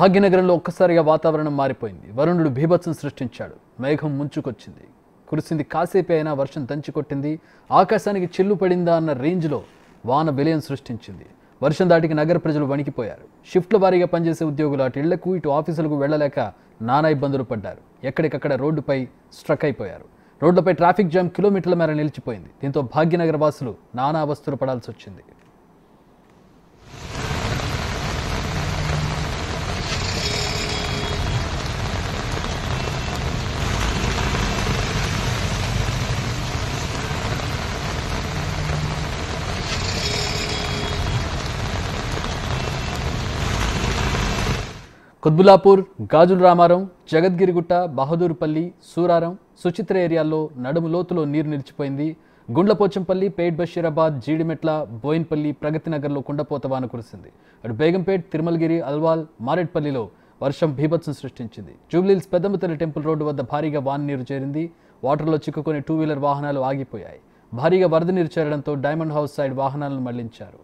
భాగ్యనగరంలో ఒక్కసారిగా వాతావరణం మారిపోయింది. వరుణుడు బీభత్సం సృష్టించాడు. మేఘం ముంచుకొచ్చింది. కురిసింది కాసేపే అయినా వర్షం దంచికొట్టింది. ఆకాశానికి చిల్లు పడిందా అన్న రేంజ్లో వాన విలయం సృష్టించింది. వర్షం దాటికి నగర ప్రజలు వణికిపోయారు. షిఫ్ట్ల వారీగా పనిచేసే ఉద్యోగులు అటు ఇళ్లకు ఇటు ఆఫీసులకు వెళ్లలేక నానా ఇబ్బందులు పడ్డారు. ఎక్కడికక్కడ రోడ్డుపై స్ట్రక్ అయిపోయారు. రోడ్లపై ట్రాఫిక్ జామ్ కిలోమీటర్ల మేర నిలిచిపోయింది. దీంతో భాగ్యనగర వాసులు నానా అవస్థలు పడాల్సి వచ్చింది. కుత్బుల్లాపూర్, గాజుల రామారం, జగద్గిరిగుట్ట, బహదూర్పల్లి, సూరారం, సుచిత్ర ఏరియాల్లో నడుము లోతులో నీరు నిలిచిపోయింది. గుండ్లపోచంపల్లి, పేట్ బషీరాబాద్, జీడిమెట్ల, బోయిన్పల్లి, ప్రగతినగర్లో కుండపోత వాన కురిసింది. అటు బేగంపేట్, తిరుమలగిరి, అల్వాల్, మారేడ్పల్లిలో వర్షం బీభత్సం సృష్టించింది. జూబ్లీహిల్స్ పెద్దమ్మతల్లి టెంపుల్ రోడ్డు వద్ద భారీగా వాన నీరు చేరింది. వాటర్లో చిక్కుకొని 2-వీలర్ వాహనాలు ఆగిపోయాయి. భారీగా వరద నీరు చేరడంతో డైమండ్ హౌస్ సైడ్ వాహనాలను మళ్లించారు.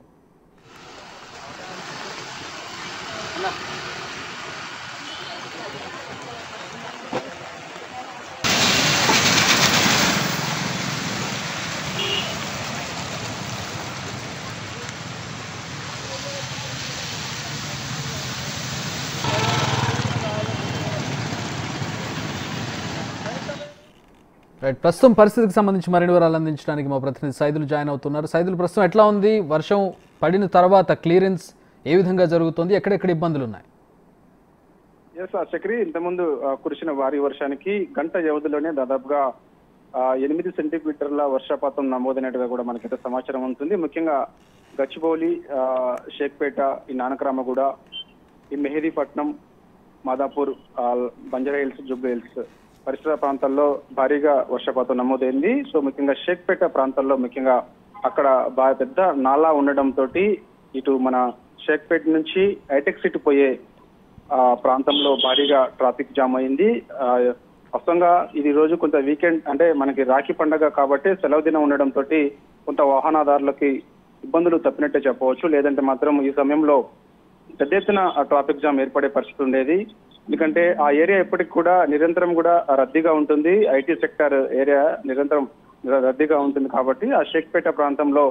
ప్రస్తుతం పరిస్థితికి సంబంధించి మరిన్ని వివరాలు అందించడానికి మా ప్రతినిధి సైదులు జాయిన్ అవుతున్నారు. సైదులు, ప్రస్తుతం ఎట్లా ఉంది? వర్షం పడిన తర్వాత క్లియరెన్స్ ఏ విధంగా జరుగుతుంది? ఎక్కడెక్కడ ఇబ్బందులు ఉన్నాయి? చక్రి, ఇంతకుముందు కురిసిన భారీ వర్షానికి గంట వ్యవధిలోనే దాదాపుగా 8 సెంటీమీటర్ల వర్షపాతం నమోదైనట్టుగా కూడా మనకైతే సమాచారం ఉంటుంది. ముఖ్యంగా గచ్చిబౌలి, షేక్పేట, ఈ నానక్రామగూడ, ఈ Mehdipatnam, Madhapur, Banjara hills, Jubilee hills పరిసర ప్రాంతాల్లో భారీగా వర్షపాతం నమోదైంది. సో ముఖ్యంగా షేక్పేట ప్రాంతాల్లో ముఖ్యంగా అక్కడ బాగా పెద్ద నాలా ఉండడంతో ఇటు మన షేక్పేట నుంచి హైటెక్ సిటీ పోయే ప్రాంతంలో భారీగా ట్రాఫిక్ జామ్ అయింది. వాస్తవంగా ఇది రోజు కొంత వీకెండ్, అంటే మనకి రాఖీ పండుగ కాబట్టి సెలవు దినం ఉండడంతో కొంత వాహనదారులకి ఇబ్బందులు తప్పినట్టే చెప్పవచ్చు. లేదంటే మాత్రం ఈ సమయంలో పెద్ద ఎత్తున ట్రాఫిక్ జామ్ ఏర్పడే పరిస్థితి ఉండేది. ఎందుకంటే ఆ ఏరియా ఎప్పటికి కూడా నిరంతరం కూడా రద్దీగా ఉంటుంది. ఐటీ సెక్టర్ ఏరియా నిరంతరం రద్దీగా ఉంటుంది కాబట్టి ఆ షేక్పేట ప్రాంతంలో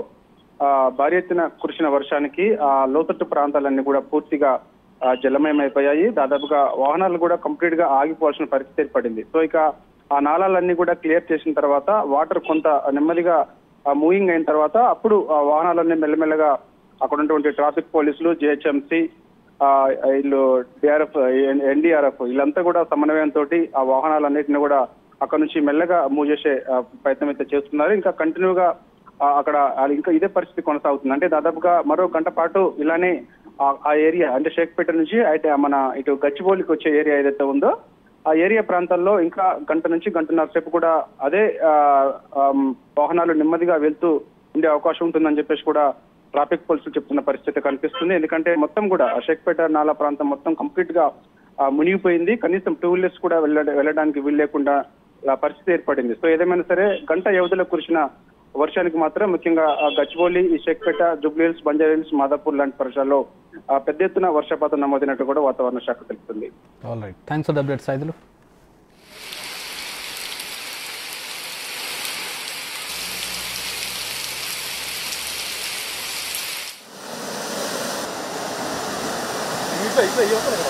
భారీ ఎత్తున కురిసిన వర్షానికి ఆ లోతట్టు ప్రాంతాలన్నీ కూడా పూర్తిగా జలమయమైపోయాయి. దాదాపుగా వాహనాలు కూడా కంప్లీట్ గా ఆగిపోవాల్సిన పరిస్థితి ఏర్పడింది. సో ఇక ఆ నాళాలన్నీ కూడా క్లియర్ చేసిన తర్వాత వాటర్ కొంత నెమ్మదిగా మూవింగ్ అయిన తర్వాత అప్పుడు ఆ వాహనాలన్నీ మెల్లమెల్లగా అక్కడ ఉన్నటువంటి ట్రాఫిక్ పోలీసులు, జిహెచ్ఎంసి, వీళ్ళు డిఆర్ఎఫ్, ఎన్డీఆర్ఎఫ్ వీళ్ళంతా కూడా సమన్వయంతో ఆ వాహనాలన్నింటినీ కూడా అక్కడ నుంచి మెల్లగా మూవ్ చేసే ప్రయత్నం అయితే చేస్తున్నారు. ఇంకా కంటిన్యూగా అక్కడ ఇంకా ఇదే పరిస్థితి కొనసాగుతుంది. అంటే దాదాపుగా మరో గంట పాటు ఇలానే ఆ ఏరియా, అంటే షేక్పేట నుంచి అయితే మన ఇటు గచ్చిబౌలికి వచ్చే ఏరియా ఏదైతే ఉందో ఆ ఏరియా ప్రాంతాల్లో ఇంకా గంట నుంచి గంటన్నర సేపు కూడా అదే వాహనాలు నెమ్మదిగా వెళ్తూ ఉండే అవకాశం ఉంటుందని చెప్పేసి కూడా ట్రాఫిక్ పోలీసులు చెప్తున్న పరిస్థితి కనిపిస్తుంది. ఎందుకంటే మొత్తం కూడా షేక్పేట నాలా ప్రాంతం మొత్తం కంప్లీట్ గా మునిగిపోయింది. కనీసం 2 వీలర్స్ కూడా వెళ్ళడానికి వీలు లేకుండా పరిస్థితి ఏర్పడింది. సో ఏదేమైనా సరే గంట వ్యవధిలో కురిసిన వర్షానికి మాత్రం ముఖ్యంగా గచ్చిబౌలి, ఈ Shaikpet, Jubilee hills, Banjara hills, Madhapur లాంటి పరిసరాల్లో పెద్ద ఎత్తున వర్షపాతం నమోదైనట్టు కూడా వాతావరణ శాఖ తెలుపుతుంది. Alright, thanks for the update Saidulu. ఇట్లా